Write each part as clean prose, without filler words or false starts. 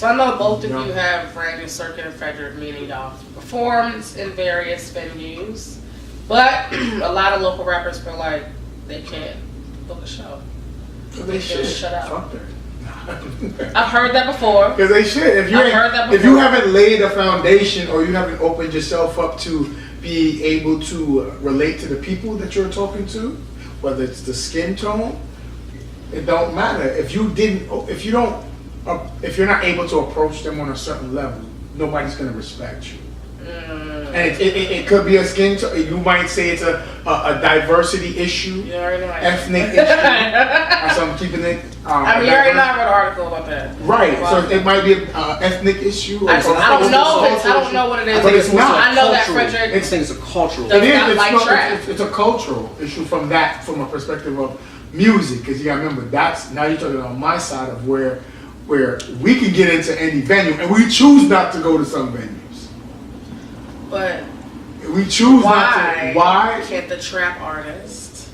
So I know both of you have Brandon, Circuit, and Frederick, meaning y'all performed in various venues, but a lot of local rappers feel like they can't book a show. They should shut up. Fuck that. I've heard that before. Because they should. If you haven't laid a foundation or you haven't opened yourself up to be able to relate to the people that you're talking to, whether it's the skin tone, it don't matter. If you're not able to approach them on a certain level, nobody's gonna respect you. And it could be a skin tone. You might say it's a diversity issue, ethnic issue. So I'm keeping it. You already know I read an article about that. Right. So it might be an ethnic issue. I don't know what it is. But it's not. I know that Frederick. It's a cultural. It's a cultural issue from a perspective of music. Because you gotta remember, now you're talking on my side of where we can get into any venue and we choose not to go to some venues. But we choose not to. Why can't the trap artist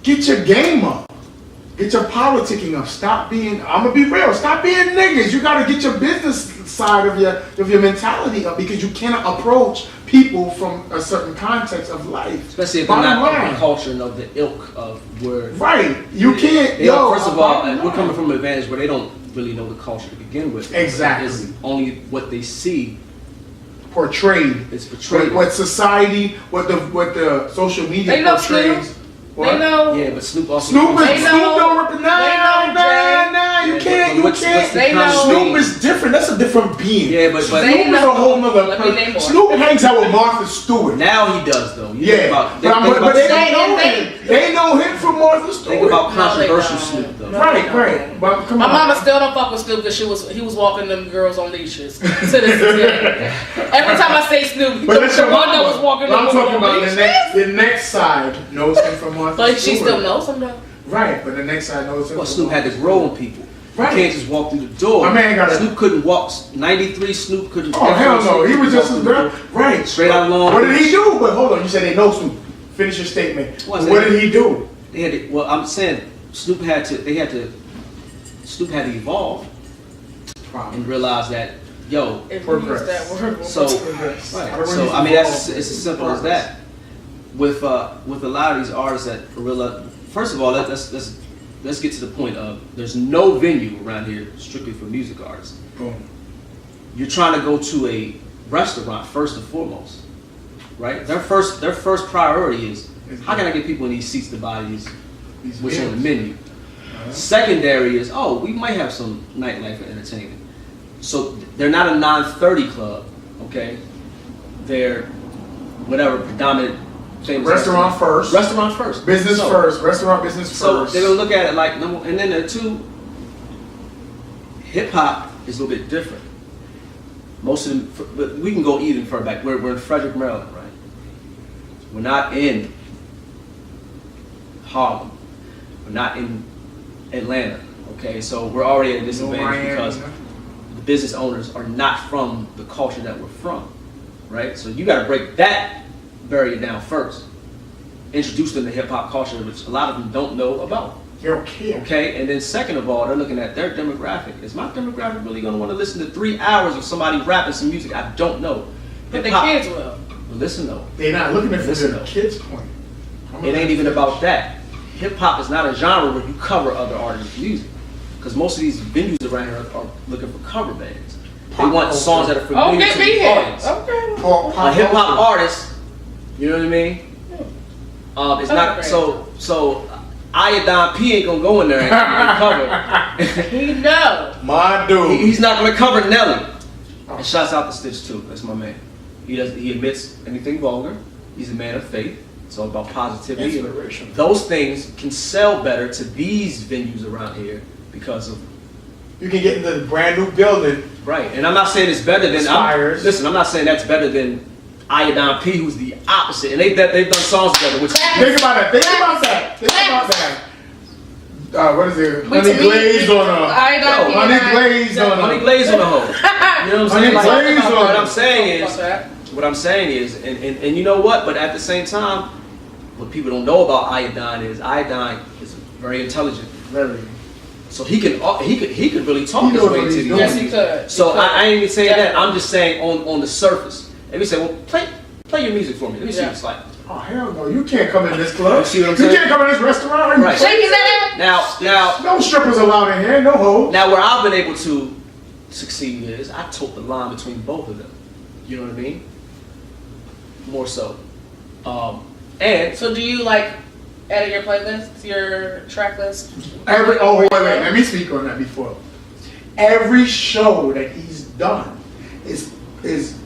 get your game up? Get your politicking up. Stop being. I'm gonna be real. Stop being niggas. You gotta get your business side of your mentality up because you cannot approach people from a certain context of life. Especially if they're not of the culture and of the ilk of where. Right. You can't. First of all, we're coming from an advantage where they don't really know the culture to begin with. Exactly. It's only what they see. Portrayed. It's portrayed. What society, what the social media portrays. What? They know. Yeah, but Snoop also. Snoop don't rip it. Nah, you can't. They know. Snoop is different. That's a different being. Yeah, but Snoop is a whole nother person. Snoop hangs out with Martha Stewart. Now he does though. But they don't know him. They know him from Martha Stewart. Think about controversial Snoop though. Right. But come on. My mama still don't fuck with Snoop because he was walking them girls on leashes. To this day. Every time I say Snoop, the one that was walking them girls on leashes. The next side knows him from Martha Stewart. But she still knows him though. Right, but the next side knows him. Well, Snoop had to grow on people. Right. You can't just walk through the door. My man got Snoop couldn't walk. 93 Snoop couldn't. Oh hell no, he was just right. Straight out long. What did he do? But hold on, you said they know Snoop. Finish your statement. What did he do? They had to, well, I'm saying Snoop had to evolve and realize that progress. So I mean it's as simple as that. With a lot of these artists that realize, first of all, let's get to the point of there's no venue around here strictly for music artists. Boom. You're trying to go to a restaurant first and foremost, right? Their first priority is how can I get people in these seats to buy these what's on the menu. Secondary is we might have some nightlife and entertainment. So they're not a 9:30 club, okay? They're whatever predominant. Restaurant first. Business first. Restaurant business first. So they're gonna look at it like and then there too. Hip hop is a little bit different. Most of them, but we can go even further back. We're in Frederick, Maryland, right? We're not in Harlem. We're not in Atlanta. Okay, so we're already at a disadvantage because the business owners are not from the culture that we're from, right? So you got to break that barrier down first. Introduce them to hip hop culture, which a lot of them don't know about. They don't care. Okay, and then second of all, they're looking at their demographic. Is my demographic really going to want to listen to 3 hours of somebody rapping some music I don't know? But the kids will. Listen though. They're not looking at the kids' point. It ain't even about that. Hip hop is not a genre where you cover other artists' music, because most of these venues around here are looking for cover bands. They want songs that are familiar to the audience. A hip hop artist. You know what I mean? It's not so. Iodine P ain't gonna go in there and cover. He know. My dude. He's not gonna cover Nelly. And shouts out to Stitch too. That's my man. He admits anything vulgar. He's a man of faith. It's all about positivity. Inspiration. Those things can sell better to these venues around here because of. You can get into the brand new building. Right, and I'm not saying it's better than. I'm not saying that's better than Iodine P, who's the opposite, and they've done songs together. Which think about that. What is it? Honey glazed on a. Honey glazed on a. Honey glazed on a hoe. You know what I'm saying? What I'm saying is, and you know what? But at the same time, what people don't know about Iodine is very intelligent. Very. So he could really talk his way to these. Yes, he could. So I ain't even saying that. Definitely. I'm just saying on the surface. And we say, well, play your music for me. Let me see what it's like. Oh hell no! You can't come in this club. You see what I'm saying? You can't come in this restaurant. Right. Shaking that. Now, No strippers allowed in here. No hoes. now, where I've been able to succeed is I took the line between both of them. You know what I mean? More so. And So do you like edit your playlist, your track list? Wait, let me speak on that before. Every show that he's done is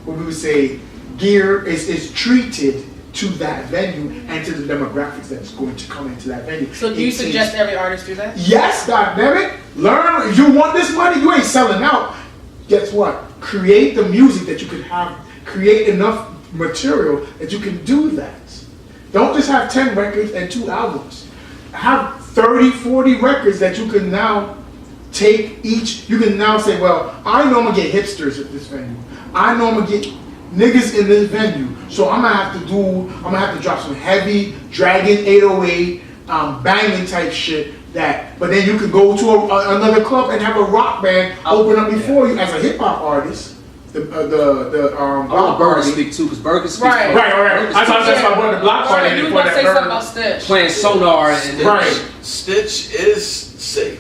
what we would say gear is treated to that venue and to the demographics that's going to come into that venue. So do you suggest every artist do that? Yes, goddammit. Learn. If you want this money, you ain't selling out. Guess what? Create the music that you can have. Create enough material that you can do that. Don't just have 10 records and 2 albums. Have 30, 40 records that you can now take each. You can now say, well, I know I'm going to get hipsters at this venue. I know I'm going to get niggas in this venue. So I'm going to have to drop some heavy, Dragon 808, banging type shit. But then you could go to another club and have a rock band open up before you as a hip hop artist. I want Berd to speak too, because Berd can speak. Right. Right. I thought that's about the block party. Right, you were about to say something about Stitch. Playing Sonar and Right. Stitch is safe.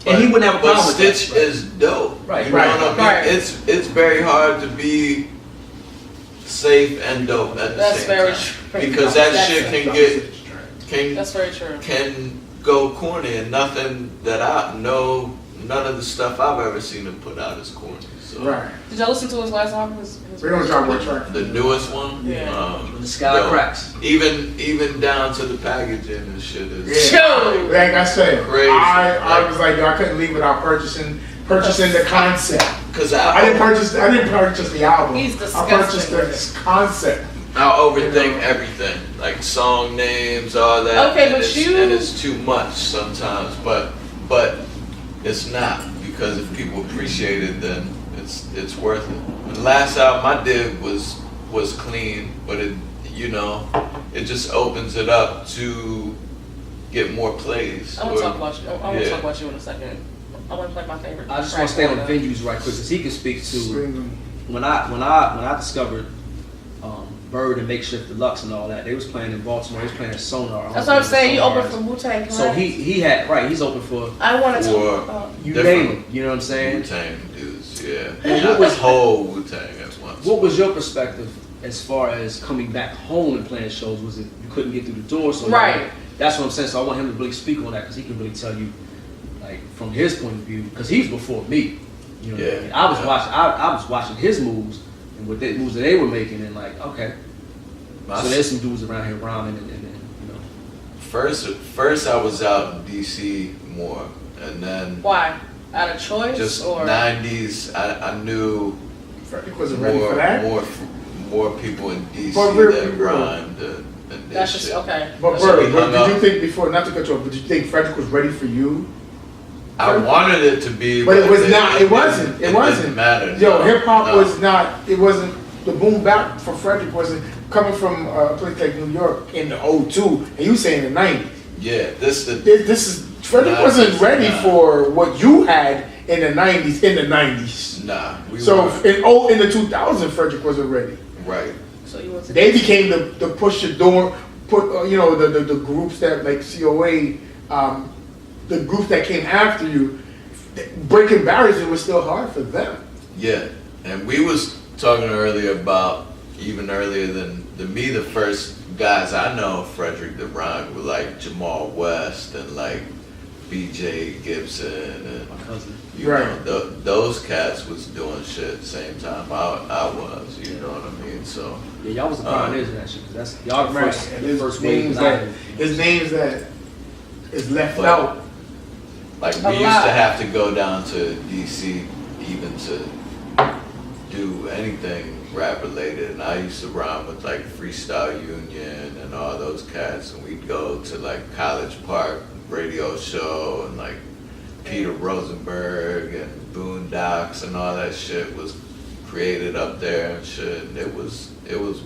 And he wouldn't have a problem with that. Stitch is dope. Right. You know what I mean? It's very hard to be safe and dope at the same time. That's very true. Because that shit That's very true. can go corny, and nothing that I know, none of the stuff I've ever seen him put out is corny. So. Right. Did y'all listen to his last album? We're gonna drop one track. The newest one, Yeah. When the sky cracks. even down to the packaging and shit is Like I said, crazy. I was like, I couldn't leave without purchasing the concept. Because I didn't purchase the album. He's I purchased disgusting. the concept. I overthink everything, like song names, all that. Okay, and but and it's too much sometimes. But it's not, because if people appreciate it, then it's worth it. The last album I did was clean, but it just opens it up to get more plays. I want to talk about you. I want to talk about you in a second. I want to play my favorite. I just want to stay on venues right quick, because he can speak to when I discovered Berd and Makeshift Deluxe and all that. They was playing in Baltimore. He was playing at Sonar. That's what I'm saying. You open for Wu-Tang, correct? So he had he's open for. I want to talk about. You name him. You know what I'm saying? Wu-Tang dudes, yeah. And Not the whole Wu-Tang at once. What was your perspective as far as coming back home and playing shows? Was it you couldn't get through the door? So Right. That's what I'm saying. So I want him to really speak on that, because he can really tell you, like, from his point of view, because he's before me. You know what I mean? I was watching his moves and what the moves that they were making, and like, okay. So there's some dudes around here rhyming and you know. First I was out in DC more, and then Why? Out of choice? just or? 90s. I knew Frederick wasn't ready for that. more people in DC But that rhymed and That's just okay. But That's Berd, hung did you up. think before, not to cut you off, but did you think Frederick was ready for you? I wanted it to be, But it was not. It wasn't. It didn't matter. Yo, no, hip hop no. was not. It wasn't. The boom bap for Frederick wasn't coming from a place like New York in the '02, and you saying the '90s. Yeah, this is Frederick wasn't ready for what you had in the '90s. In the '90s. Nah. In the 2000s, Frederick wasn't ready. Right. So you want to They became the push the door, the groups that like COA, the groups that came after you, breaking barriers. It was still hard for them. Yeah, and we was talking earlier about, even earlier than me, the first guys I know, Frederick, that rhymed were like Jamal West and like BJ Gibson and My cousin. you Right. know, those cats was doing shit at the same time I was, you know what I mean? So Yeah, y'all was the pioneers of that shit, 'cause that's y'all the Right. first, And the there's first wave. names that there's names that is left But- out. like A we used lot. to have to go down to DC even to do anything rap related, and I used to rhyme with like Freestyle Union and all those cats, and we'd go to like College Park radio show, and like Peter Rosenberg and Boondocks and all that shit was created up there and shit, and it was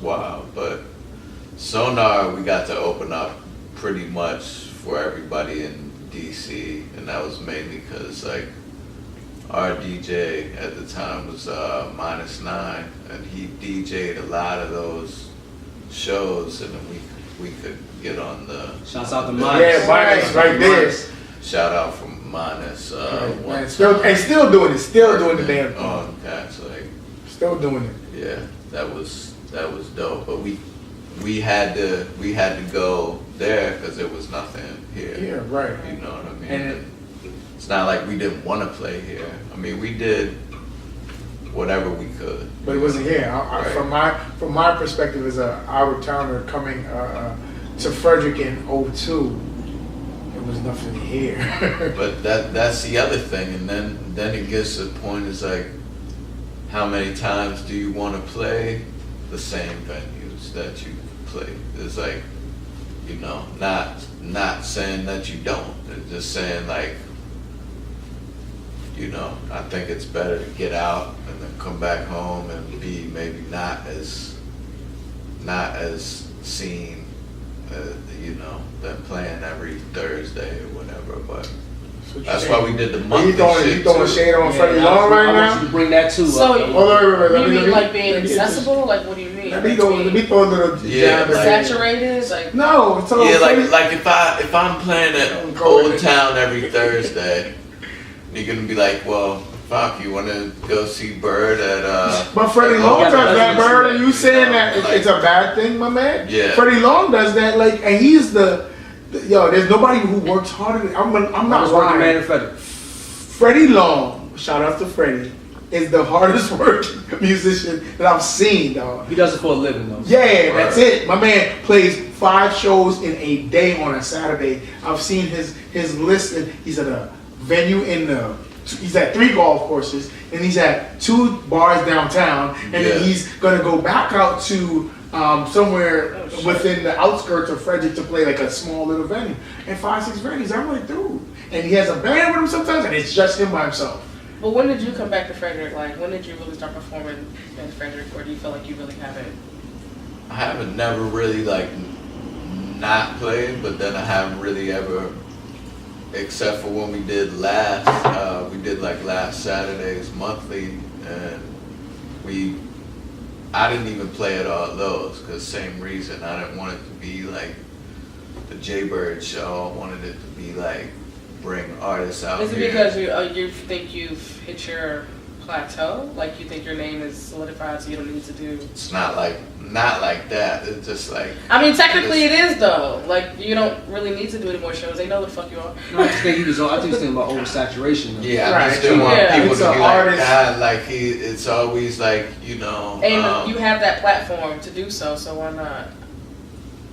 wild. But Sonar, we got to open up pretty much for everybody in DC, and that was mainly because like our DJ at the time was -9, and he DJ'd a lot of those shows, and then we could get on the. Shouts out to Yeah, Minus. Minus right there. Shout out from Minus. Man, still doing it. Still doing the damn thing. Oh, cats, like Still doing it. yeah, that was dope. But we had to go there because there was nothing here. Yeah, right. You know what I mean? And it's not like we didn't want to play here. I mean, we did whatever we could. But it wasn't here. Right. From my perspective as a out-of-towner coming to Frederick in '02, there was nothing here. But that's the other thing, and then it gets to the point is like, how many times do you want to play the same venues that you play? It's like, you know, not saying that you don't, it's just saying like, you know, I think it's better to get out and then come back home and be maybe not as seen, you know, than playing every Thursday or whatever. But that's why we did the monthly You throwing shit shade on Freddie Long right I want now? you to bring that too. So up. Hold on, wait, you let mean me- like being let me get this- accessible? Like what do you mean? Let me throw a little Yeah, jab like- at it. Saturated? Like No, so Yeah, Freddie- like if I'm playing at Old Town every Thursday, you're gonna be like, well, fuck, you wanna go see Berd at But Freddie at Long Old does Town? that, Bird, and you saying that Like, it's a bad thing, my man? Yeah. Freddie Long does that, like, and he's yo, there's nobody who works harder than, I'm I'm not just working man lying. in Frederick. Freddie Long, shout out to Freddie, is the hardest working musician that I've seen, dog. He does it for a living though. Yeah, that's it. My man plays 5 shows in a day on a Saturday. I've seen his list, and he's at a venue he's at 3 golf courses, and he's at 2 bars downtown, and then Yeah. he's gonna go back out to somewhere within the outskirts of Frederick to play like a small little venue. And 5-6 venues, I'm like, dude. And he has a band with him sometimes, and it's just him by himself. but when did you come back to Frederick? Like when did you really start performing in Frederick, or do you feel like you really haven't? I haven't never really like not played, but then I haven't really ever, except for when we did last Saturday's monthly, and I didn't even play at all those, because same reason, I didn't want it to be like the J Berd show. I wanted it to be like, bring artists out Is it here. because you think you've hit your plateau? Like you think your name is solidified, so you don't need to do? It's not like that, it's just like, I mean, technically it is though. Like you don't really need to do any more shows. They know the fuck you are. No, I just think he was thinking about oversaturation. Though. yeah, I Right. just didn't want Yeah. people It's to an be like, artist. God, like it's always like, you know. And you have that platform to do so. So why not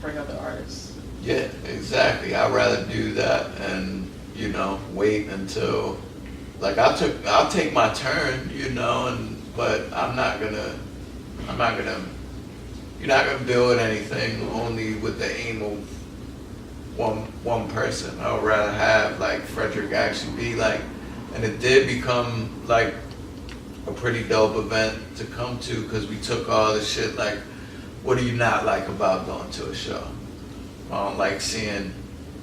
bring other artists? Yeah, exactly. I'd rather do that and, you know, wait until, like I'll take my turn, you know, but you're not gonna build anything only with the aim of one person. I would rather have like Frederick actually be like, and it did become like a pretty dope event to come to, because we took all the shit like, what do you not like about going to a show? I don't like seeing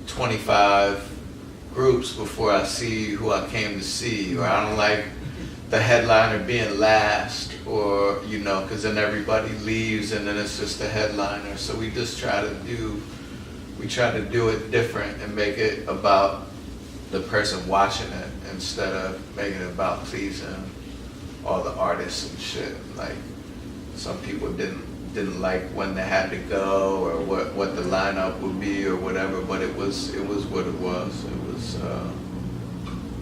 25 groups before I see who I came to see, or I don't like the headliner being last, or, you know, because then everybody leaves and then it's just the headliner. So we just try to do it different and make it about the person watching it instead of making it about pleasing all the artists and shit. Like some people didn't like when they had to go, or what the lineup would be or whatever, but it was what it was. It was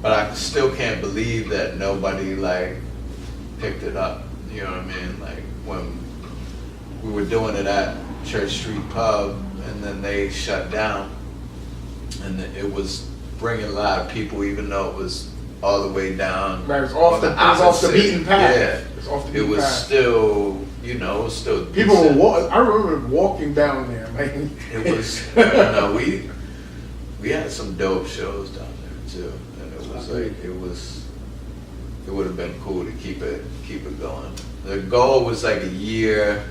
but I still can't believe that nobody like picked it up. You know what I mean? Like when we were doing it at Church Street Pub and then they shut down, and it was bringing a lot of people, even though it was all the way down. Right, it was off the opposite. beaten path. Yeah, It was off the it beaten was path. still, you know, it was still People decent. were I remember walking down there, man. It was, you know, we had some dope shows down there too, and it was like it would have been cool to keep it going. The goal was like a year,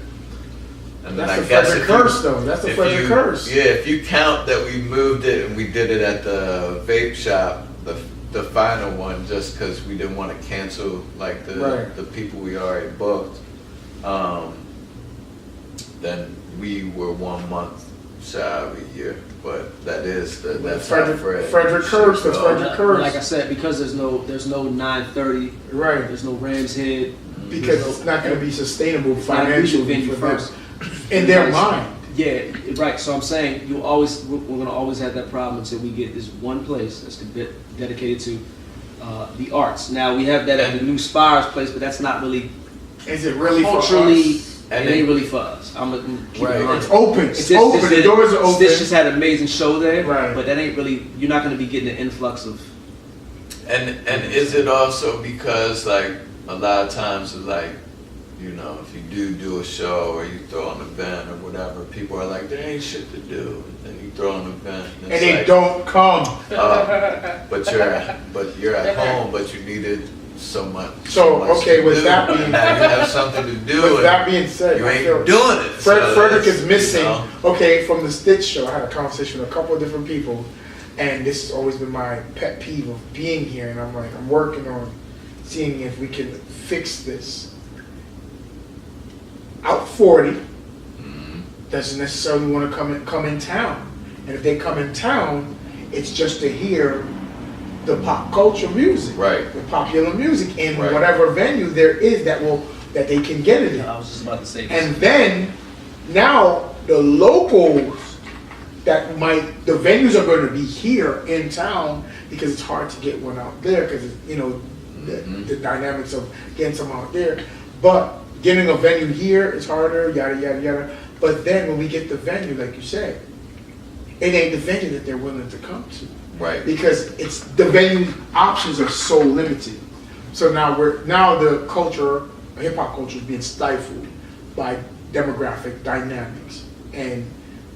And then That's I the guess Frederick curse, though. That's the if Frederick you- curse. Yeah, if you count that we moved it and we did it at the vape shop, the final one, just because we didn't want to cancel like the people we already booked, then we were 1 month shy of a year. But that's Frederick how Frederick curse. That's Frederick curse. Like I said, because there's no 930, Right. there's no Ram's Head. Because it's not going to be sustainable It's not gonna be the financially venue for them. first. In their mind. Yeah, right. So I'm saying we're gonna always have that problem until we get this one place that's dedicated to the arts. Now we have that at the new Spires place, but that's not really Is it really for culturally. us? It ain't really for us. I'm gonna keep it Right. honest. It's open. It's Stitch open. just The did- doors are open. Stitch just had an amazing show there, Right. but that ain't really. You're not gonna be getting an influx of. And is it also because like a lot of times it's like, you know, if you do a show or you throw an event or whatever, people are like, there ain't shit to do. And you throw an event And it's they like, don't come. but you're at home, but you needed so much. So, much okay, to with do. that being- now you have something to do. With and that being said, you I feel ain't doing it. so Frederick that's, is missing. you know, Okay, from the Stitch show, I had a conversation with a couple of different people, and this has always been my pet peeve of being here. And I'm like, I'm working on seeing if we can fix this. Out 40 mhm. doesn't necessarily want to come in town, and if they come in town, it's just to hear the pop culture music, Right. the popular music in Right. whatever venue there is that they can get it in. I was just about to say this. And then now the locals that the venues are going to be here in town because it's hard to get one out there because the dynamics of getting some out there. But getting a venue here is harder, yada yada yada. But then when we get the venue, like you said, it ain't the venue that they're willing to come to. Right. Because it's the venue options are so limited. So now the culture, hip hop culture, is being stifled by demographic dynamics and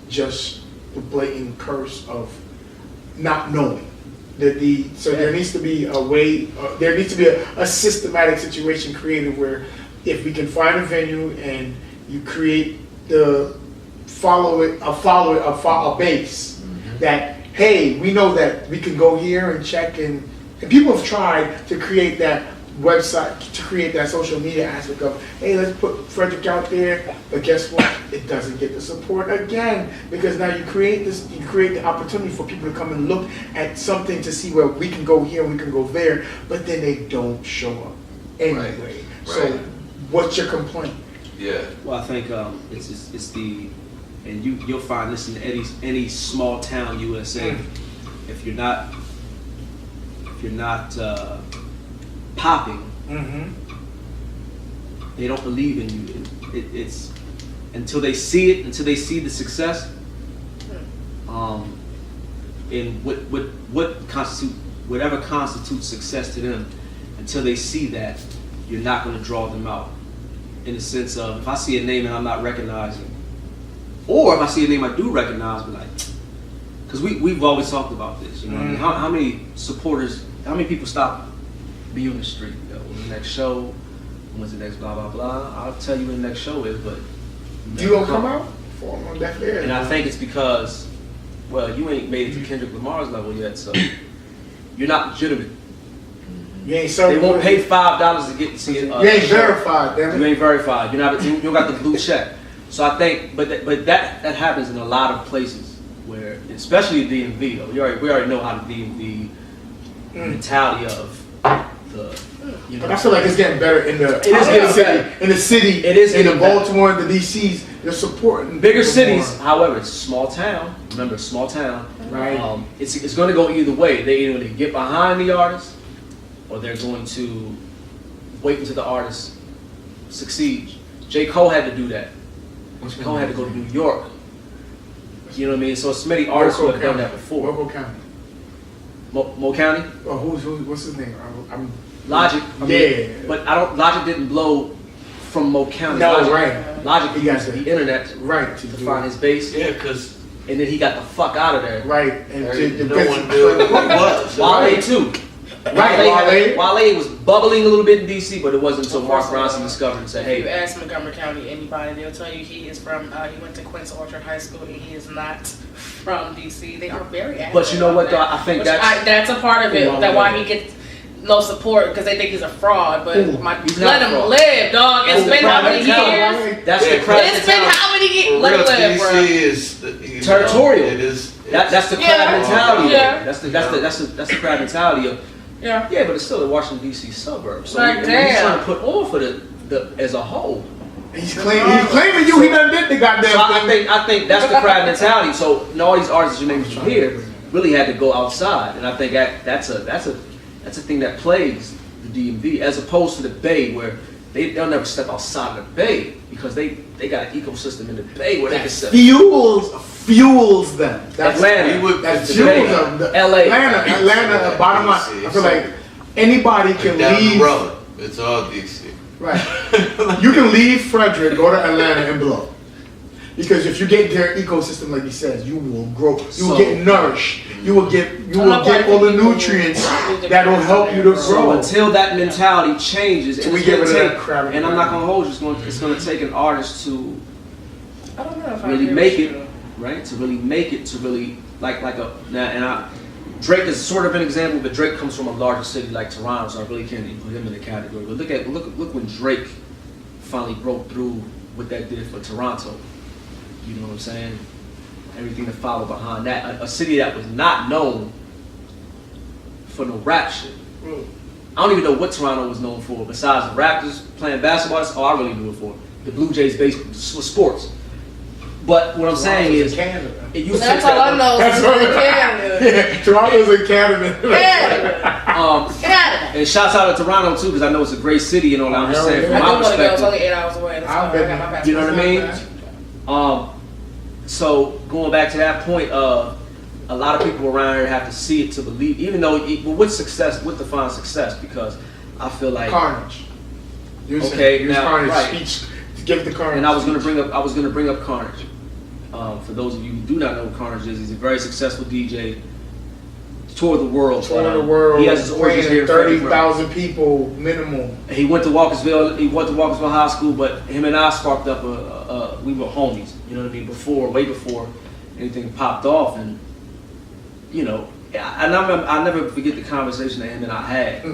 just the blatant curse of not knowing. So there needs to be a way. There needs to be a systematic situation created where if we can find a venue and you create a base that. Hey, we know that we can go here and check and people have tried to create that website, to create that social media aspect of, hey, let's put Frederick out there, but guess what? It doesn't get the support again, because now you create the opportunity for people to come and look at something to see where we can go here, we can go there, but then they don't show up anyway. Right. So what's your complaint? Yeah. Well, I think it's the, and you'll find this in any small town USA. If you're not popping, they don't believe in you. It's until they see it, until they see the success, in whatever constitutes success to them. Until they see that, you're not going to draw them out. In the sense of, if I see a name and I'm not recognizing, or if I see a name I do recognize, but like, because we've always talked about this, you know, I mean, how many supporters, how many people stop me on the street? When's the next show? When's the next blah blah blah? I'll tell you when the next show is, but You don't come out? Definitely. and I think it's because, well, you ain't made it to Kendrick Lamar's level yet, so you're not legitimate. You ain't They won't pay $5 to get to see it. You ain't verified, damn You it. ain't verified. You don't got the blue check. So I think, but that happens in a lot of places where, especially the DMV though. We already know how the DMV mentality of the. You know, But I feel like it's getting better in the city. It is in the getting better. Baltimore and the DCs. They're supporting bigger people cities, more. however, it's a small town. Remember, small town. Right. It's going to go either way. They either going to get behind the artist, or they're going to wait until the artist succeeds. J. Cole had to do that. J. Cole had to go to New York. You know what I mean? So it's many artists who have done that before. Local county. Mo County? Oh, what's his name? I'm Logic. I mean, Yeah. but Logic didn't blow from Mo County. No, Logic, right. Logic He got used the- the internet right to do find it. his base. Yeah, because And then he got the fuck out of there. Right, and no one knew who he was. Wale too. Right, Wale was bubbling a little bit in DC, but it wasn't until Mark Ronson discovered and said, If you hey. ask Montgomery County anybody, they'll tell you he is from, he went to Quince Orchard High School and he is not from DC. They are very active. But you know what, on though? that. I think Which that's a part of it, that why he gets no support, because they think he's a fraud, but He's let not a him fraud. live, dog. It's been how many years? That's the crowd It's been mentality. how many years? Let him live, bro. DC is you know, Territorial. it is. That's the crowd Yeah. mentality. Yeah. That's the crowd mentality of. Yeah. Yeah, but it's still a Washington D.C. suburb. So Like, he's damn. trying to put on for the as a whole. He's claiming you. He done did the goddamn So thing. I think that's the crowd mentality. So all these artists you mentioned here really had to go outside, and I think that's a thing that plagues the DMV as opposed to the Bay, where they'll never step outside of the Bay because they got an ecosystem in the Bay where they can step. Fuels them. That's Atlanta, that the fuels Bay, them. LA. Atlanta. Bottom line, I feel like anybody can down leave. the road. It's all DC. Right. You can leave Frederick, go to Atlanta, and blow. Because if you get their ecosystem, like he says, you will grow. You will get nourished. You will get all the nutrients that will help you to So grow. until that mentality changes, Till and we it's get gonna rid of that take, crap. and I'm not gonna hold you, it's gonna take an artist to I don't know if I really agree make with it, you. right? To really make it, to really Drake is sort of an example, but Drake comes from a larger city like Toronto, so I really can't even put him in the category. But look when Drake finally broke through what that did for Toronto. You know what I'm saying? Everything that followed behind that, a city that was not known for no rap shit. I don't even know what Toronto was known for besides the Raptors playing basketball. That's all I really knew it for. The Blue Jays baseball, sports. But what I'm saying is, Canada. it used to That's all I know. That's Canada. right. Yeah, Toronto's in Canada. Canada. And shouts out to Toronto too, because I know it's a great city and all that. I'm just saying from I do my want to go. It's perspective. only 8 hours away. That's I'll fine. I bet got my You know what passport. I mean? So going back to that point, a lot of people around here have to see it to believe. Even though, with success, what defines success? Because I feel like Carnage. Okay, Use now, Carnage right. speech to give the Carnage. And I was going to bring up Carnage. For those of you who do not know who Carnage is, he's a very successful DJ. Toured the world. Tour the world. He has his origins here in 30,000 people minimum. He went to Walkersville. He went to Walkersville High School, but him and I sparked up we were homies. You know what I mean? Way before anything popped off, and you know, I never forget the conversation that him and I had.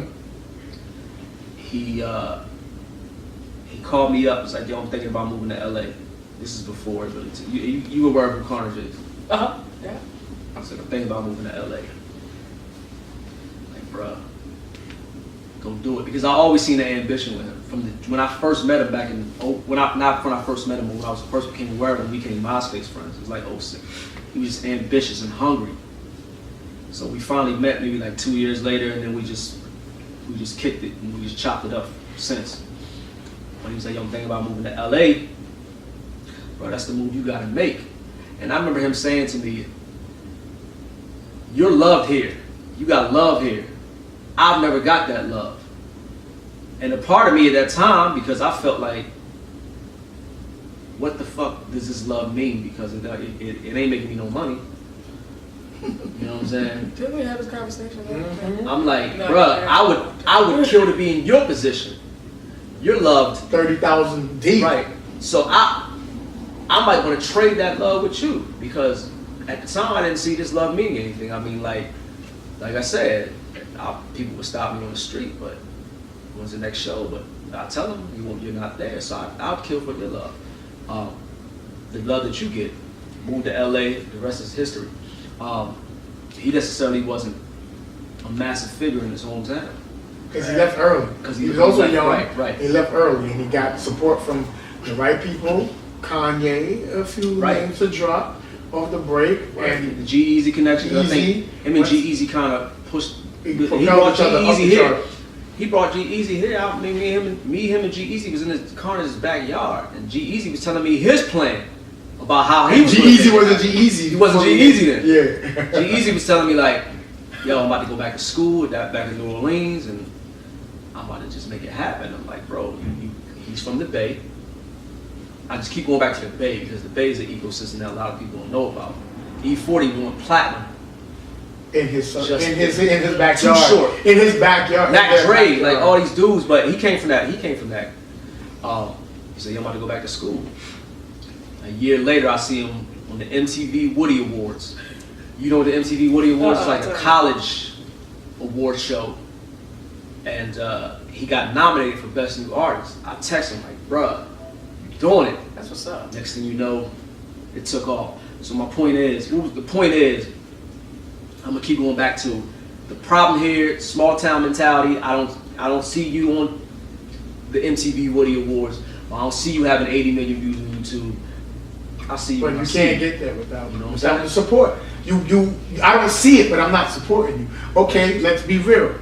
He called me up. He's like, "Yo, I'm thinking about moving to LA." This is before really. You aware of who Carnage is? Yeah. I was like, "I'm thinking about moving to LA." Like, bruh, go do it, because I always seen that ambition with him when I first met him back in when I first met him, but when I was first became aware of him, we became MySpace friends. It was like 06. He was just ambitious and hungry. So we finally met maybe like 2 years later, and then we just kicked it and we just chopped it up since. But he was like, "Yo, I'm thinking about moving to LA, bro. That's the move you gotta make." And I remember him saying to me, "You're loved here. You got love here. I've never got that love." And a part of me at that time, because I felt like, what the fuck does this love mean? Because it ain't making me no money. You know what I'm saying? Didn't we have this conversation? I'm like, No, bruh, yeah. I would kill to be in your position. You're loved, 30,000 deep. right? So I might want to trade that love with you, because at the time I didn't see this love meaning anything. I mean, like I said, people would stop me on the street, but when's the next show? But I tell them you're not there, so I'll kill for your love. The love that you get. Moved to LA, the rest is history. He necessarily wasn't a massive figure in his hometown. Because he left early. Because he was also left, young. right. He left early, and he got support from the right people. Kanye, a few names to drop off the break, and the G-Eazy connection. I Easy. think him and G-Eazy kind of pushed. He propelled brought each other up G-Eazy the here. chart. He brought G-Eazy here. I mean, him and G-Eazy was in his Carnage's backyard, and G-Eazy was telling me his plan about how he was. G-Eazy wasn't G-Eazy. He wasn't G-Eazy then. Yeah. G-Eazy was telling me like, "Yo, I'm about to go back to school, back in New Orleans, and I'm about to just make it happen." I'm like, "Bro, he's from the Bay." I just keep going back to the Bay because the Bay is an ecosystem that a lot of people don't know about. E40 went platinum in his Just- backyard. Too short. In his backyard. Not Dre, like all these dudes, but he came from that. He said, "Yo, I'm about to go back to school." A year later, I see him on the MTV Woody Awards. You know what the MTV Woody Awards is, like a college award show, and he got nominated for Best New Artist. I text him like, "Bruh, you doing it?" That's what's up. Next thing you know, it took off. So my point is, the point is, I'm gonna keep going back to the problem here. Small town mentality. I don't see you on the MTV Woody Awards. I don't see you having 80 million views on YouTube. I see you. But you can't get there without, You know what I'm without saying? the support. I don't see it, but I'm not supporting you. Okay, let's be real.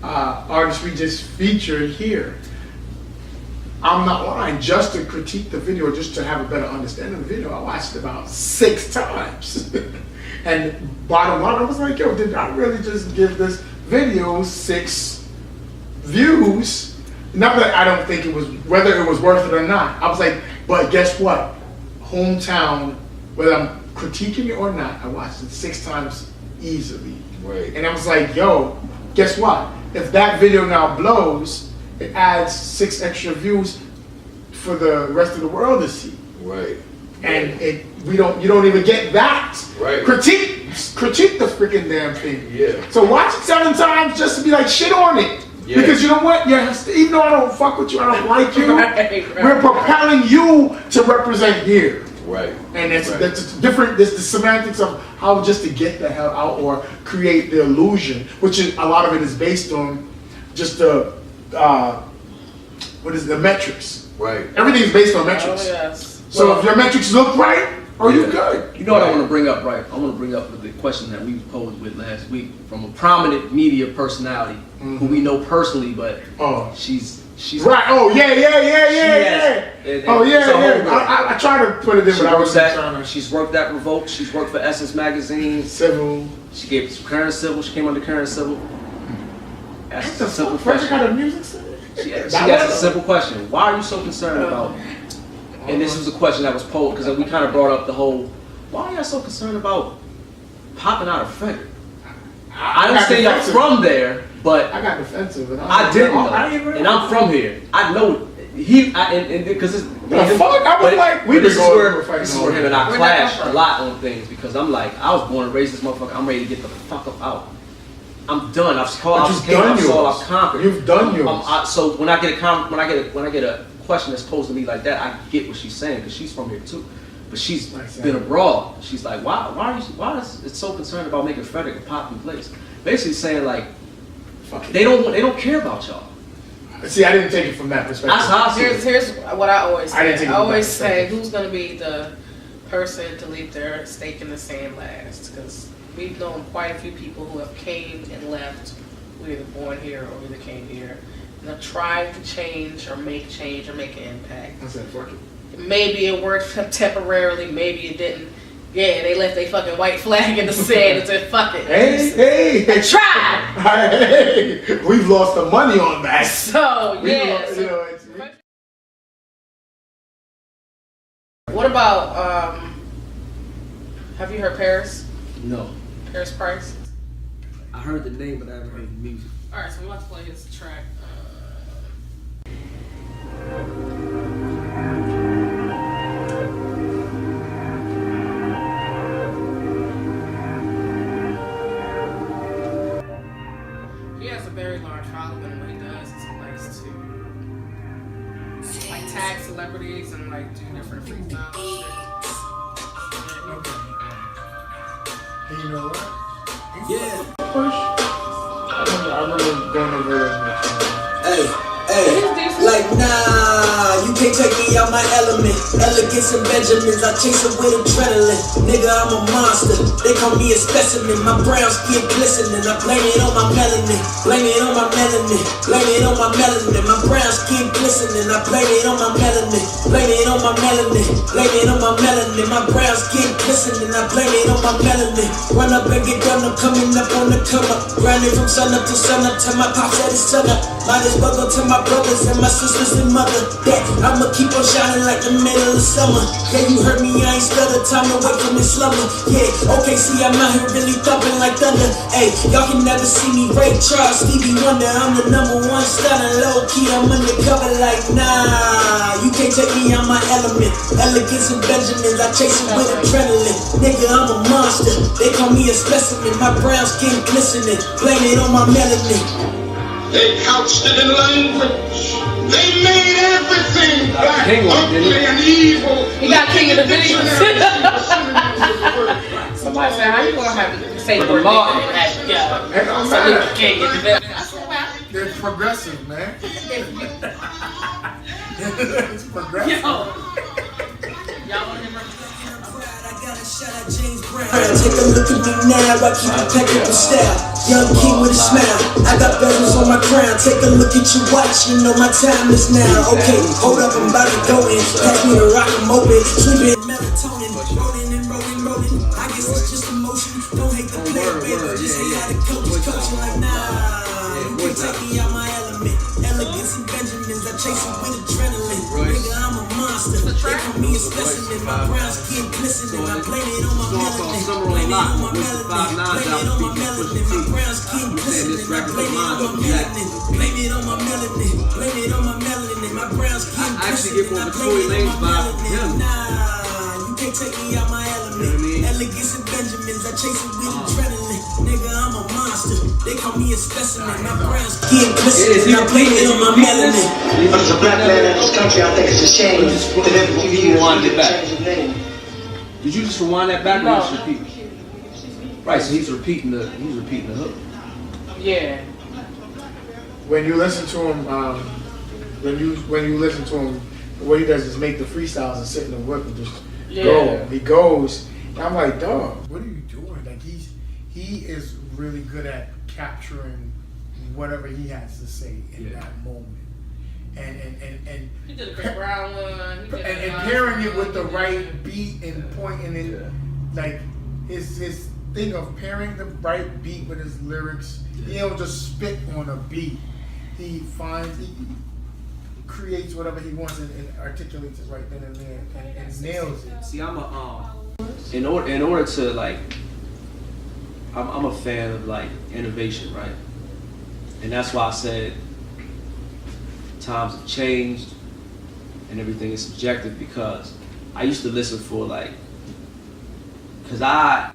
Artists we just featured here. I'm not lying. Just to critique the video, just to have a better understanding of the video, I watched it about 6 times. And bottom line, I was like, yo, did I really just give this video 6 views? Not that I don't think it was, whether it was worth it or not. I was like, but guess what? Hometown, whether I'm critiquing it or not, I watched it 6 times easily. Right. And I was like, yo, guess what? If that video now blows, it adds 6 extra views for the rest of the world to see. Right. And you don't even get that. Right. Critique the freaking damn thing. Yeah. So watch it 7 times just to be like shit on it. Yeah. Because you know what? Yes, even though I don't fuck with you, I don't like you. Right. We're propelling you to represent here. Right. And that's Right. that's different. There's the semantics of how just to get the hell out or create the illusion, which is a lot of it is based on just the what is the metrics. Right. Everything is based on Oh, metrics. yes. So if your metrics look right, you good. You know what I want to bring up, right? I want to bring up the question that we posed with last week from a prominent media personality who we know personally, but Oh. she's Right. Oh yeah. and Oh it's a whole yeah. girl. I try to put it in, She but I was works trying at, to she's worked at Revolt. She's worked for Essence Magazine. civil. She gave Current Civil. She came under Current Civil. Asked a simple Fresh question. got a music center? She asked a simple question. Why are you so concerned about? And this was a question that was posed because we kind of brought up the whole. Why are y'all so concerned about popping out of Frederick? I understand y'all from there, but I got defensive. And I didn't know. I ain't really- And I'm from here. I know because it's. The fuck? I was like, we this been is going where through a fight this is all where him and I Where'd clash that come a from? lot on things because I'm like, I was born and raised this motherfucker. I'm ready to get the fuck up out. I'm done. I've But I've you've came, done I've saw, yours. I've conquered. You've done yours. So when I get a question that's posed to me like that, I get what she's saying because she's from here too. But she's been abroad. She's like, why is it so concerned about making Frederick a popular place? Basically saying like, they don't care about y'all. See, I didn't take it from that perspective. That's how I see it. Here's what I always I didn't say. take I it always back. say, who's going to be the person to leave their stake in the sand last? Because we've known quite a few people who have came and left, who were either born here or either came here, and have tried to change or make an impact. I said, fuck it. Maybe it worked temporarily, maybe it didn't. Yeah, they left their fucking white flag in the sand and said, fuck it. Hey. Try! Hey, we've lost the money on that. So, yeah. You know, it's, What about, have you heard Paris? No, Paris Price? I heard the name, but I haven't heard the music. Alright, so we're about to play his track. He has a very large following, and what he does is he likes to like tag celebrities and like do different freestyle shit. you know what? Yeah. Push. I remember going over there. Hey, He's decent. like nah, you can't take me out my element. Elegance and Benjamins, I chase it with adrenaline. Nigga, I'm a monster. They call me a specimen. My brown skin glistening. I blame it on my melanin. Blame it on my melanin. Blame it on my melanin. My brown skin glistening. I blame it on my melanin. Blame it on my melanin. Blame it on my melanin. My brown skin glistening. I blame it on my melanin. Run up and get done. I'm coming up on the come up. Grinding from sun up to sun up till my pop said it's sun up. Might as well go tell my brothers and my sisters and mother that I'ma keep on shining like the middle of summer. Yeah, you heard me, I ain't stutter, time to wake from the slumber. Yeah, okay, see, I'm out here really thumping like thunder. Hey, y'all can never see me Ray Charles, Stevie Wonder. I'm the #1 stunner, low key, I'm undercover like nah. You can't take me out my element. Elegance and Benjamins, I chase it with adrenaline. Nigga, I'm a monster. They call me a specimen. My brown skin glistening. Blame it on my melanin. They couched it in language. They made everything black, ugly, and evil. He got king of the video. Somebody said, how you gonna have the same word nigga and yeah. So you king of the video. It's progressive, man. It's progressive. Y'all want him Take a look at me now, I keep impeccable style. Young king with a smile, I got bezels on my crown. Take a look at your watch, you know my time is now. Okay, hold up, I'm about to go in. Pass me the rock, I'm open. Sleeping melatonin, rolling and rolling, rolling. I guess it's just emotion. Don't hate the player, baby. Just hate how the coach is coaching like nah. You can't take me out my element. Elegance and Benjamins, I chase it with adrenaline. Nigga, I'm a monster. They call me a specimen. My brown skin glistening. I blame it on my melanin. Blame it on my melanin. Blame it on my melanin. My brown skin glistening. I blame it on my melanin. Blame it on my melanin. Blame it on my melanin. My brown skin glistening. I blame it on my melanin. Nah, you can't take me out my element. Elegance and Benjamins, I chase it with adrenaline. Nigga, I'm a monster. They call me a specimen. My brown skin glistening. I blame it on my melanin. But as a black man in this country, I think it's a shame that every few years we change his name. Did you just rewind that back? No. Or just repeat? Right, so he's repeating the hook. Yeah. When you listen to him, when you listen to him, what he does is make the freestyles and sit in the whip and just go. He goes. And I'm like, dog, what are you doing? Like he is really good at capturing whatever he has to say in that moment. And He did a Chris Brown one. and pairing it with the right beat and pointing it, like his thing of pairing the right beat with his lyrics. He don't just spit on a beat. He creates whatever he wants and articulates it right then and there and nails it. See, I'm in order to like, I'm a fan of like innovation, right? And that's why I said times have changed and everything is subjective, because I used to listen for like, because I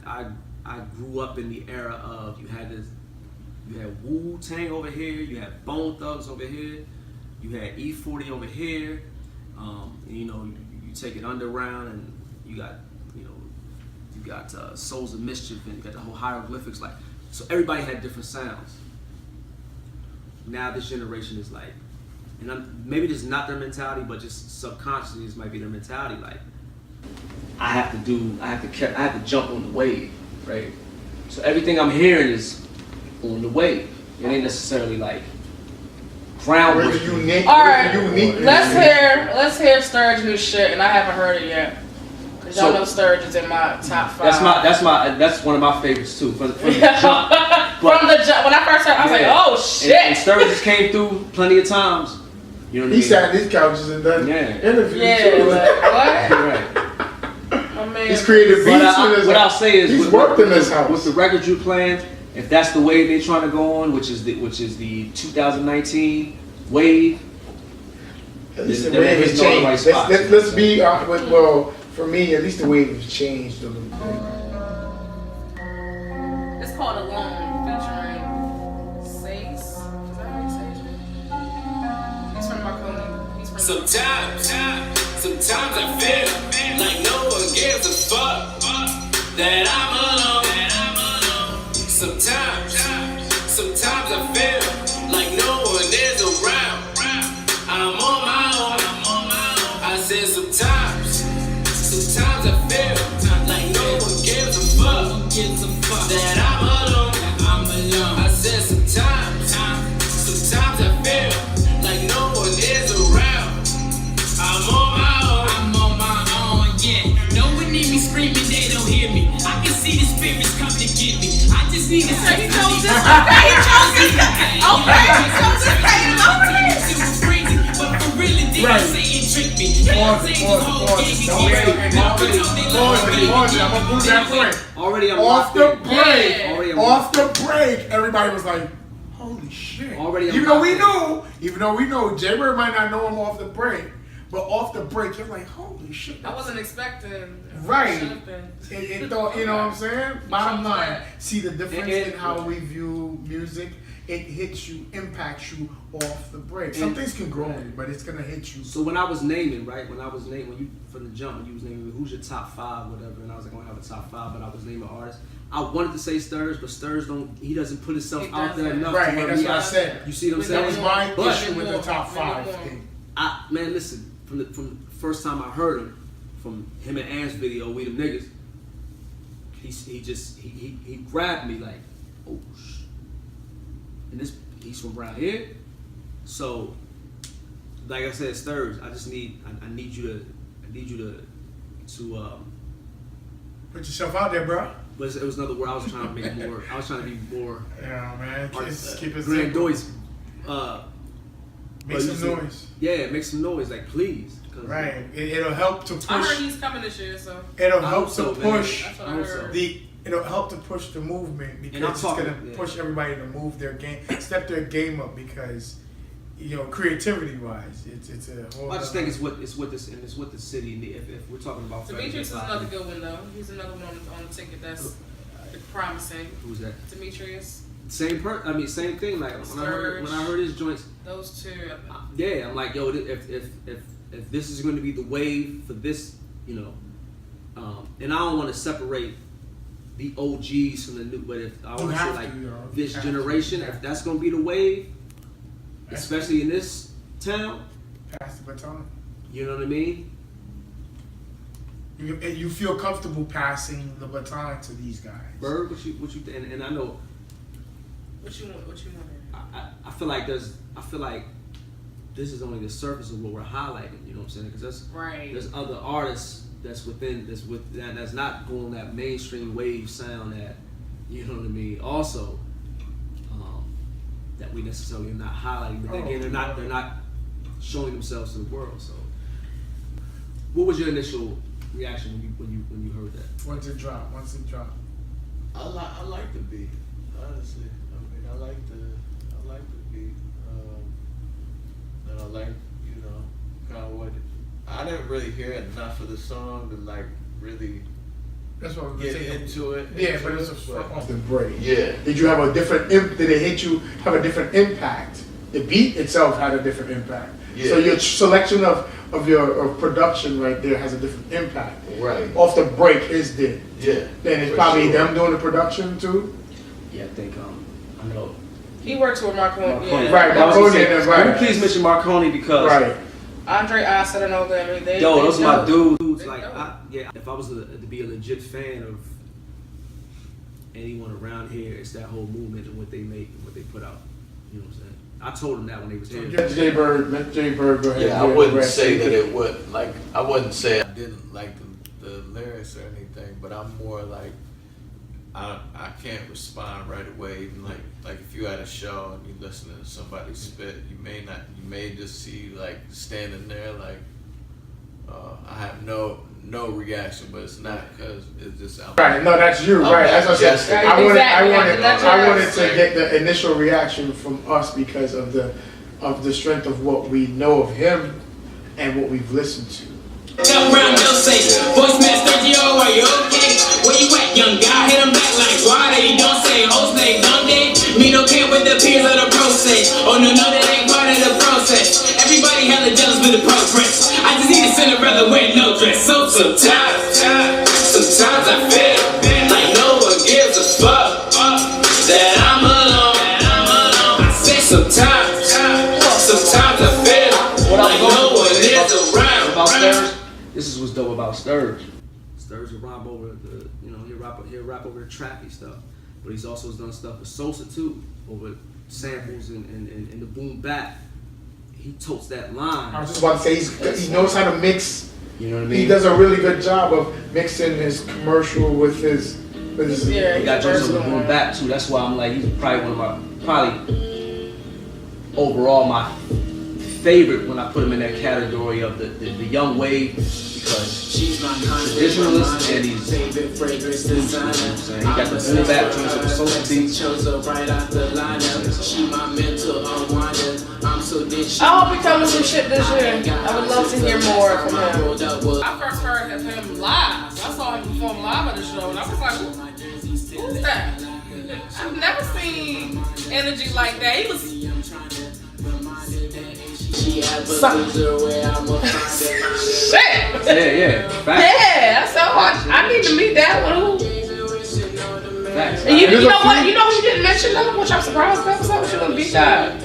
grew up in the era of you had Wu-Tang over here, you had Bone Thugs over here, you had E40 over here, you know, you take it underground and you got Souls of Mischief and you got the whole hieroglyphics, like, so everybody had different sounds. Now this generation is like, and maybe this is not their mentality, but just subconsciously this might be their mentality. Like, I have to jump on the wave, right? So everything I'm hearing is on the wave. It ain't necessarily like groundbreaking. All right, let's hear Sturge new shit, and I haven't heard it yet. Cause y'all know Sturge is in my top 5. That's one of my favorites too. From the jump. From the jump, when I first heard, I was like, oh shit. And Sturge just came through plenty of times. You know what I mean? He sat in these couches and done interviews. Yeah, like, what? Right. My man. He's created beats. What I'll say is, he's worked in this house. With the record you're playing, if that's the wave they're trying to go on, which is the 2019 wave, at least the wave has changed. Let's be well. For me, at least the wave has changed a little bit. It's called Alone, featuring Sace. Is that how you say it? He's from Marconi. He's from Sometimes I feel like no one gives a fuck that I'm alone. Sometimes I feel like no one is around. I'm on my own. I said sometimes I feel like no one gives a fuck that I'm alone. I said sometimes I feel like no one is around. I'm on my own, yeah. No one need me screaming, they don't hear me. I can see the spirits come to get me. I just need to say he chose this. Okay, he chose this. Okay, he chose this. Right. Pause. I'm gonna prove that point. Already I'm Off locked the in. break. Already I'm Off locked the break. Everybody was like, holy shit. Already I'm even though locked we know, J Berd might not know him off the break, but off the break, you're like, holy shit. I wasn't expecting. Right. Should've been. It thought, you know what I'm saying? Bottom line, see the difference in how we view music. It hits you, impacts you off the break. Some things can grow on you, but it's gonna hit you. So when I was naming, right? When you from the jump, when you was naming who's your top 5, whatever, and I was like, I don't have a top 5, but I was naming artists. I wanted to say Sturge, but Sturge doesn't put himself out there enough. Right, to where that's we what I said. You see what I'm That saying? was my But- issue with the top 5 thing. Man, listen, from the first time I heard him, from him and Ant's video, We Them Niggas, he grabbed me like, oh sh. And he's from around here. So, like I said, Sturge, I need you to put yourself out there, bro. But it was another word I was trying to make more. I was trying to be more. Yeah, man. Keep it simple. Grandiose. Make some noise. Yeah, make some noise, like please. Right. It'll help to push. I heard he's coming this year, so. It'll help to push. That's what I heard. It'll help to push the movement because it's gonna push everybody to move their game, step their game up because, creativity wise, it's a whole. I just think it's with the city. And if we're talking about Demetrius is another good one though. He's another one on the ticket that's promising. Who's that? Demetrius. Same thing. Like when I heard his joints. Those two. Yeah, I'm like, yo, if this is going to be the wave for this, and I don't want to separate the OGs from the new, but if I want to say like this generation, if that's going to be the wave, especially in this town, pass the baton. You know what I mean? You feel comfortable passing the baton to these guys. Berd, what you and I know. What you want? I feel like this is only the surface of what we're highlighting. You know what I'm saying? Because there's other artists that's not going that mainstream wave sound that, you know what I mean. Also, that we necessarily are not highlighting, but again, they're not showing themselves to the world. So, what was your initial reaction when you heard that? Once it dropped. I like the beat, honestly. I mean, I like the beat, and I like kind of what I didn't really hear enough of the song to like really. That's what we're get into it. Yeah, but it's off the break. Yeah. Did you have a different? Did it hit you? Have a different impact? The beat itself had a different impact. Yeah. So your selection of your production right there has a different impact. Right. Off the break is there. Yeah. Then it's probably them doing the production too. Yeah, I think I know. He works with Marconi. Yeah. Right, Marconi. Right. Please mention Marconi because. Right. Andre Oster and all them. I mean, those are my dudes. They Like, dope. if I was to be a legit fan of anyone around here, it's that whole movement and what they make and what they put out. You know what I'm saying? I told them that when they was here. J Berd, go ahead. Yeah, I wouldn't say that it would like. I wouldn't say I didn't like the lyrics or anything, but I'm more like I can't respond right away. Even like if you at a show and you listening to somebody spit, you may just see like standing there like I have no reaction, but it's not because it's just right. No, that's you, right? As I said, I wanted to get the initial reaction from us because of the strength of what we know of him and what we've listened to. Tell Brown they'll say, voice man Sturge, are you okay? Where you at, young guy? Hit him back like, why they don't say, host name, don't they? Me no care what the peers of the process. Oh no, that ain't part of the process. Everybody hella jealous with the progress. I just need a Cinderella with no dress. So sometimes I feel like no one gives a fuck that I'm alone. I say sometimes I feel like no one is around. About Sturge, this is what's dope about Sturge. Sturge will rap over he'll rap over the trappy stuff, but he's also done stuff with Sosa too, over samples and the boom bap. He totes that line. I was just about to say he knows how to mix. You know what I mean? He does a really good job of mixing his commercial with his. Yeah, he got joints on the boom bap too. That's why I'm like he's probably overall my favorite when I put him in that category of the young wave because he's traditionalist and he's he got the boom bap joints with the social beats. I hope he comes with some shit this year. I would love to hear more from him. I first heard of him live. I saw him perform live at the show and I was like, who's that? I've never seen energy like that. He was shit. Yeah. Facts. Yeah, so I need to meet that one. Facts. And you know what? You know who you didn't mention though, which I'm surprised about. So she gonna beat that.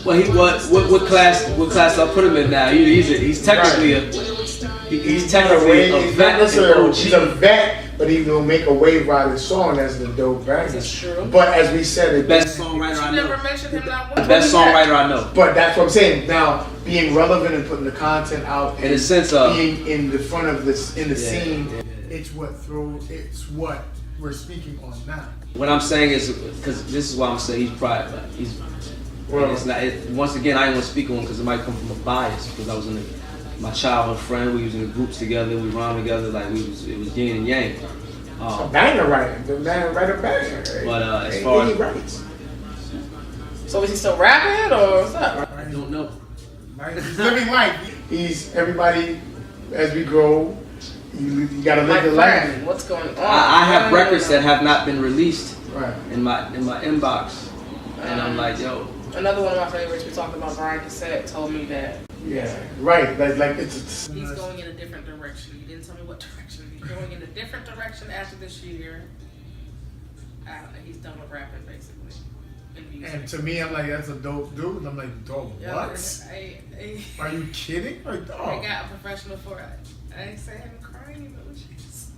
Well, what class I put him in now? He's technically a vet. He's a vet, but he will make a wave rider song. That's the dope banger. That's true. But as we said, the best songwriter I know. Never mentioned him that one. Best songwriter I know. But that's what I'm saying. Now, being relevant and putting the content out, in a sense of being in the front of this in the scene, it's what we're speaking on now. What I'm saying is because this is why I'm saying he's private. It's not. Once again, I ain't want to speak on him because it might come from a bias because I was in my childhood friend. We was in the groups together. We rhymed together like it was yin and yang. Banger writer, the man write a banger. But as far as writes. So is he still rapping or what's up? I don't know. He's living life. He's everybody. As we grow, you gotta live your life. What's going on? I have records that have not been released in my inbox, and I'm like, yo. Another one of my favorites we talked about, Brian Cassette, told me that. Yeah, right. Like it's. He's going in a different direction. You didn't tell me what direction. He's going in a different direction after this year. He's done with rapping basically. And to me, I'm like, that's a dope dude. I'm like, dope. Yeah, what? Are you kidding? Like, I got a professional for it. I ain't saying I'm crying emojis.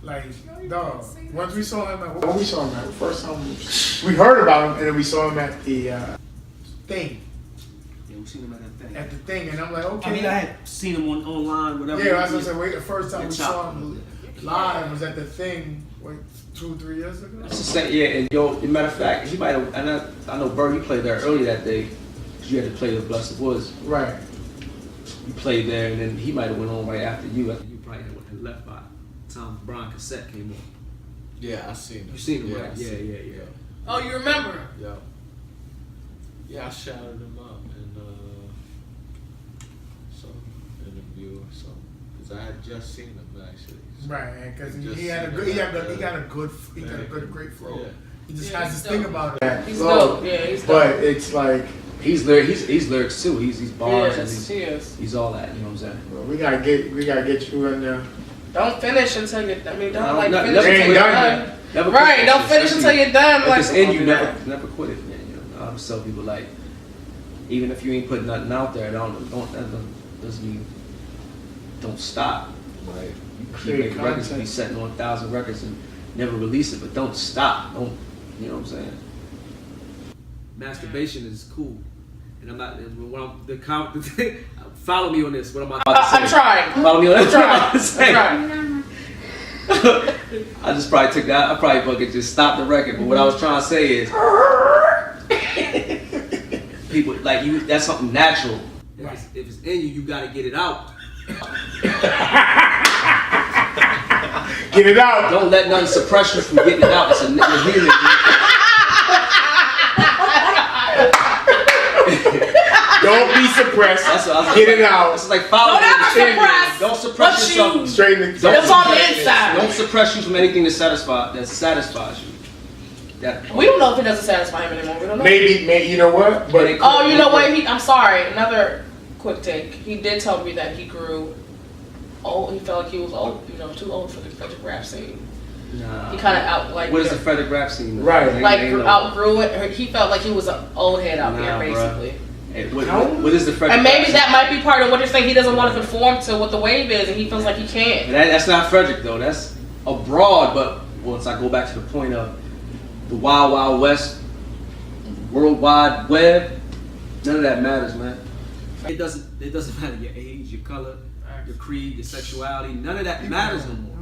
Like, dog. Once we saw him at the first time we heard about him, and then we saw him at the thing. Yeah, we seen him at that thing. At the thing, and I'm like, okay. I mean, I had seen him online, whatever. Yeah, I was gonna say, wait, the first time we saw him live was at the thing, 2-3 years ago. It's the same, yeah. And yo, as a matter of fact, he might have. And I know Berd, you played there early that day. Cause you had to play the Blessed Woods. Right. You played there, and then he might have went on right after you. After you probably had left by the time Brian Cassette came on. Yeah, I seen him. You seen him, yeah, right? Yeah. Oh, you remember? Yeah, I shouted him up in some interview or something because I had just seen him actually. So right, because he got a great flow. Yeah. He just has this thing about it. He's dope. Yeah, he's dope. But it's like he's lyrics too. He's bars and he's all that. You know what I'm saying? Well, we gotta get you in there. Don't finish until you're. Don't finish until you're done. Right, don't finish until you're done. If it's in you, never quit it. Man. You know, I always tell people like, even if you ain't putting nothing out there, doesn't mean don't stop. Right. You keep making records, be setting on 1,000 records and never release it, but don't stop. Don't, you know what I'm saying? Masturbation is cool, and I'm not. Follow me on this. What I'm about to say. I'm trying. Follow me on this. I'm trying. I just probably took that. I probably fucking just stopped the record. But what I was trying to say is, people like you. That's something natural. If it's in you, you got to get it out. Get it out. Don't let nothing suppress you from getting it out. It's a healing. Don't be suppressed. Get it out. It's like follow. Don't suppress yourself. Straight in the It's on the inside. Don't suppress you from anything that satisfies you. We don't know if it doesn't satisfy him anymore. We don't know. Maybe you know what? But you know what? I'm sorry. Another quick take. He did tell me that he grew old. He felt like he was old. You know, too old for the Frederick rap scene. Nah. He kind of What is the Frederick rap scene? Right. Outgrew it. He felt like he was an old head out there, basically. Hey, what is the Frederick? And maybe that might be part of what you're saying. He doesn't want to conform to what the wave is, and he feels like he can't. That's not Frederick though. That's abroad. But once I go back to the point of the Wild Wild West, World Wide Web, none of that matters, man. It doesn't matter your age, your color, your creed, your sexuality. None of that matters no more.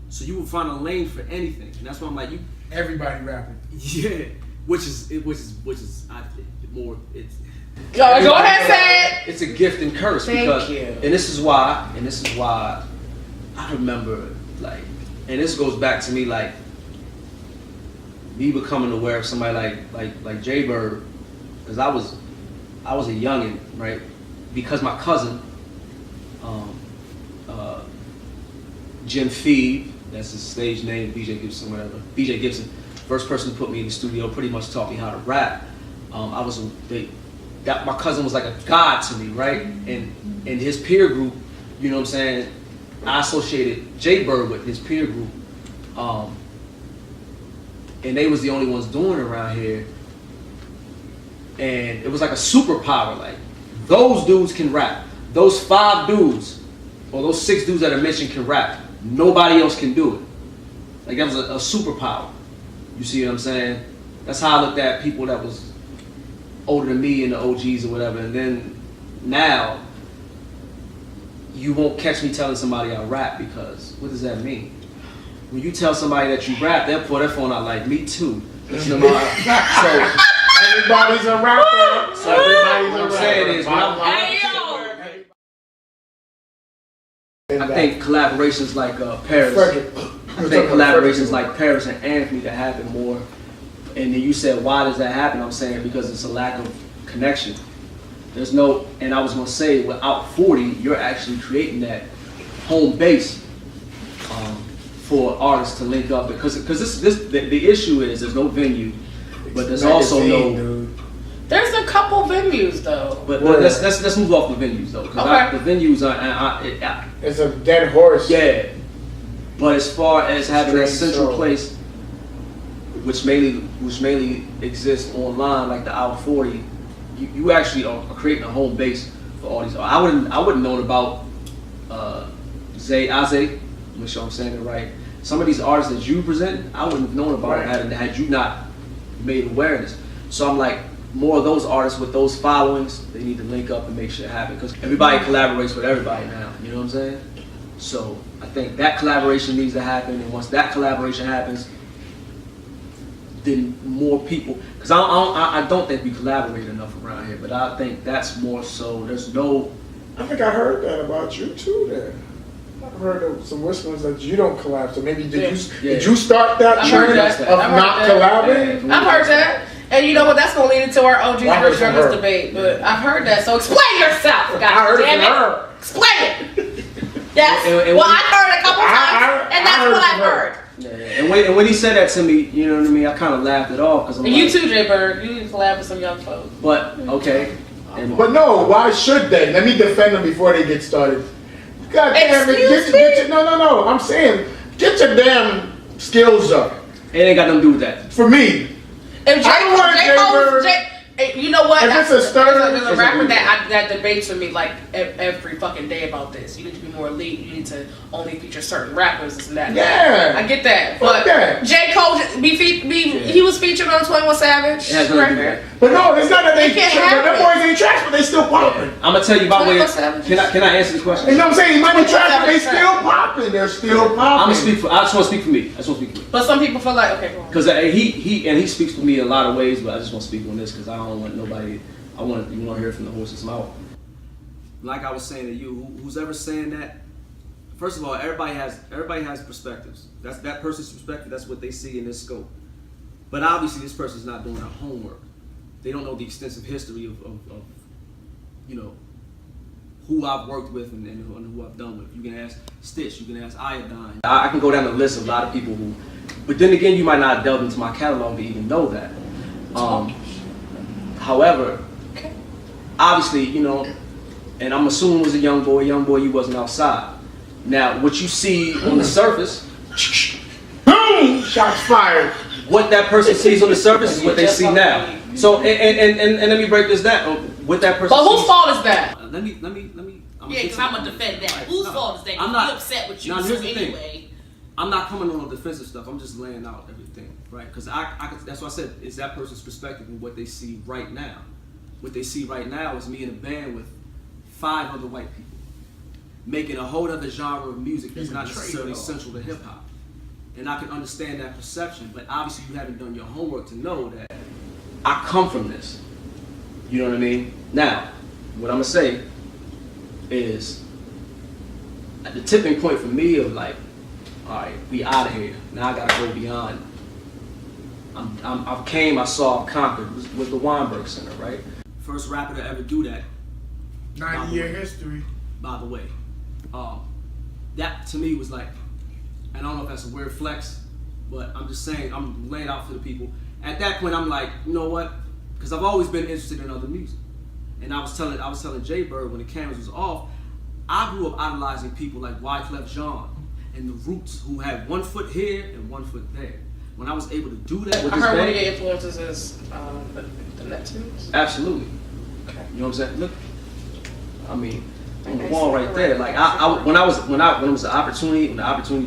So you will find a lane for anything, and that's why I'm like you. Everybody rapping. Yeah, which is I think more. Go ahead, say it. It's a gift and curse. Thank because, you. And this is why I remember, like, and this goes back to me, like, me becoming aware of somebody like J Berd, because I was a youngin', right? Because my cousin, Jim Phoebe, that's his stage name, BJ Gibson, whatever. BJ Gibson, first person to put me in the studio, pretty much taught me how to rap. My cousin was like a god to me, right? And his peer group, you know what I'm saying? I associated J Berd with his peer group, and they was the only ones doing it around here. And it was like a superpower. Like, those dudes can rap. Those 5 dudes, or those 6 dudes that are mentioned can rap. Nobody else can do it. Like, that was a superpower. You see what I'm saying? That's how I looked at people that was older than me and the OGs or whatever. And then now, you won't catch me telling somebody I rap, because what does that mean? When you tell somebody that you rap, they'll pull their phone out like, me too. So everybody's a rapper. So everybody's what I'm saying is, I think collaborations like Paris. I think collaborations like Paris and Anthony that happen more. And then you said, why does that happen? I'm saying because it's a lack of connection. There's no, and I was gonna say, without 40, you're actually creating that home base for artists to link up, because the issue is there's no venue, but there's also no. There's a couple venues though. But let's move off the venues though, because the venues are. It's a dead horse. Yeah, but as far as having that central place, which mainly exists online, like the Out 40, you actually are creating a home base for all these. I wouldn't known about Zay Aze. Make sure I'm saying it right. Some of these artists that you present, I wouldn't have known about it had you not made awareness. So I'm like, more of those artists with those followings, they need to link up and make shit happen, because everybody collaborates with everybody now. You know what I'm saying? So I think that collaboration needs to happen, and once that collaboration happens, then more people. Because I don't think we collaborate enough around here, but I think that's more so. There's no. I think I heard that about you too. Then I've heard some whisperings that you don't collab. So maybe did you start that trend of not collaborating? I've heard that. And you know what? That's gonna lead into our OG versus youngest debate. But I've heard that. So explain yourself, God damn it! Explain it. Yes. Well, I've heard it a couple times, and that's what I've heard. Yeah. And when he said that to me, you know what I mean, I kind of laughed it off, because I'm and like, you too, J Berd. You need to collab with some young folks. But okay. But no, why should they? Let me defend them before they get started. God damn it! No. I'm saying, get your damn skills up. It ain't got nothing to do with that. For me. If you know what? If it's a Sturge, there's a rapper that debates with me like every fucking day about this. You need to be more elite. You need to only feature certain rappers. This and that. Yeah, I get that. But J Cole, he was featured on 21 Savage. But no, it's not that they can't have them boys ain't trash, but they still popping. I'm gonna tell you about way. Can I answer this question? You know what I'm saying? He might be trash, but they still popping. They're still popping. I just want to speak for me. But some people feel like, okay, because he speaks for me in a lot of ways, but I just want to speak on this because I don't want nobody. You want to hear it from the horse's mouth. Like I was saying to you, who's ever saying that? First of all, everybody has perspectives. That's that person's perspective. That's what they see in this scope. But obviously, this person's not doing their homework. They don't know the extensive history of you know, who I've worked with and who I've done with. You can ask Stitch. You can ask Iodine. I can go down the list of a lot of people who. But then again, you might not delve into my catalog to even know that. However, obviously, you know, and I'm assuming it was a young boy, you wasn't outside. Now, what you see on the surface, boom, shots fired. What that person sees on the surface is what they see now. So, and let me break this down. What that person But whose fault is that? Let me. Yeah, because I'm going to defend that. Whose fault is that? I'm not upset with you. Now, here's the anyway. thing. I'm not coming on defensive stuff. I'm just laying out everything, right? Because that's why I said it's that person's perspective and what they see right now. What they see right now is me in a band with 5 other white people making a whole other genre of music that's not necessarily central to hip hop. And I can understand that perception, but obviously you haven't done your homework to know that I come from this. You know what I mean? Now, what I'm gonna say is at the tipping point for me of like, all right, we out of here. Now I gotta go beyond. I saw, I've conquered with the Weinberg Center, right? First rapper to ever do that. 90-year history. By the way, that to me was like, and I don't know if that's a weird flex, but I'm just saying, I'm laying out for the people. At that point, I'm like, you know what? Because I've always been interested in other music, and I was telling J Berd when the cameras was off, I grew up idolizing people like Wyclef Jean and the Roots, who had 1 foot here and 1 foot there. When I was able to do that with I this heard band, one of your influences is the Neptunes. absolutely. Okay. You know what I'm saying? Look, I mean, on the wall right there. Like when it was the opportunity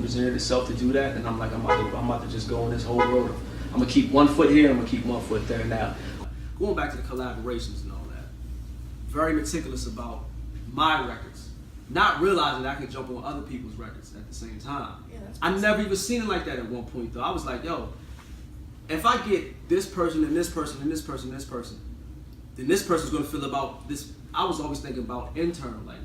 presented itself to do that, and I'm like, I'm about to just go on this whole road. I'm gonna keep 1 foot here, I'm gonna keep 1 foot there. Now, going back to the collaborations and all that, very meticulous about my records, not realizing that I could jump on other people's records at the same time. Yeah, that's I never even seen it like that at one point though. I was like, yo, if I get this person and this person and this person and this person, then this person's gonna feel about this. I was always thinking about internal, like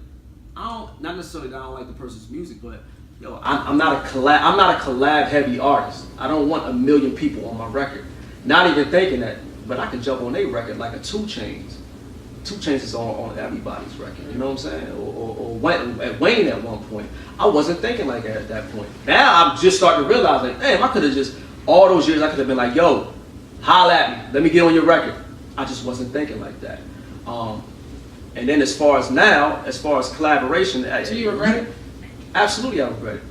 not necessarily that I don't like the person's music, but yo, I'm not a collab heavy artist. I don't want a million people on my record. Not even thinking that, but I can jump on their record like a 2 Chainz. 2 Chainz is on everybody's record, you know what I'm saying? Or Wayne at one point. I wasn't thinking like that at that point. Now I'm just starting to realize, like, damn, I could have just, all those years I could have been like, yo, holla at me, let me get on your record. I just wasn't thinking like that. And then as far as collaboration. Do you regret it? Absolutely, I regret it.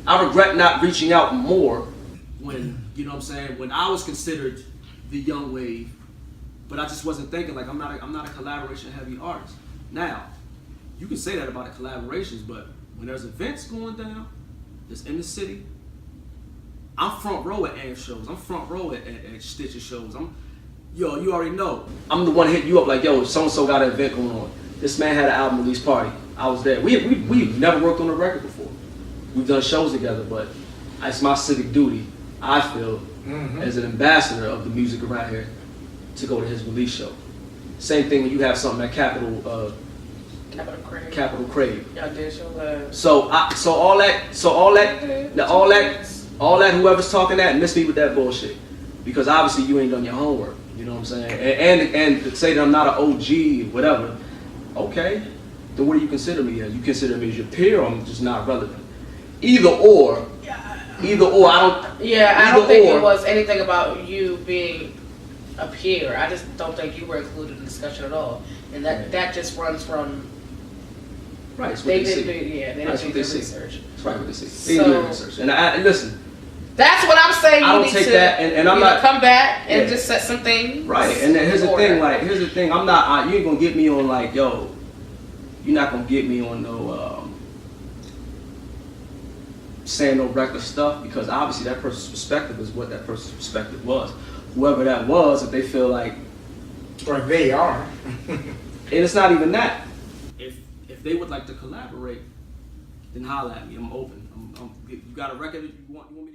I regret not reaching out more when, you know what I'm saying, when I was considered the young wave, but I just wasn't thinking, like, I'm not a collaboration heavy artist. Now, you can say that about the collaborations, but when there's events going down that's in the city, I'm front row at AMP shows, I'm front row at Stitcher shows, yo, you already know. I'm the one hitting you up like, yo, so-and-so got an event going on. This man had an album release party. I was there. We've never worked on a record before. We've done shows together, but it's my civic duty, I feel, as an ambassador of the music around here, to go to his release show. Same thing when you have something at Capitol Crave. Y'all did show that. So all that whoever's talking that, miss me with that bullshit. Because obviously you ain't done your homework. You know what I'm saying? And to say that I'm not an OG, whatever, okay, then what do you consider me as? You consider me as your peer, or I'm just not relevant? Either or, I don't. Yeah, I don't think it was anything about you being a peer. I just don't think you were included in the discussion at all. And that just runs from. Right, it's what they didn't do. Yeah, they didn't do the research. That's right, what they see. They didn't do the research. And listen. That's what I'm saying. I don't take that, and I'm not come back and just set some things. Right, and then here's the thing. I'm not. You ain't gonna get me on like, yo. You're not gonna get me on no saying no reckless stuff, because obviously that person's perspective is what that person's perspective was. Whoever that was, if they feel like, or they are, and it's not even that. If they would like to collaborate, then holla at me. I'm open. You got a record that you want me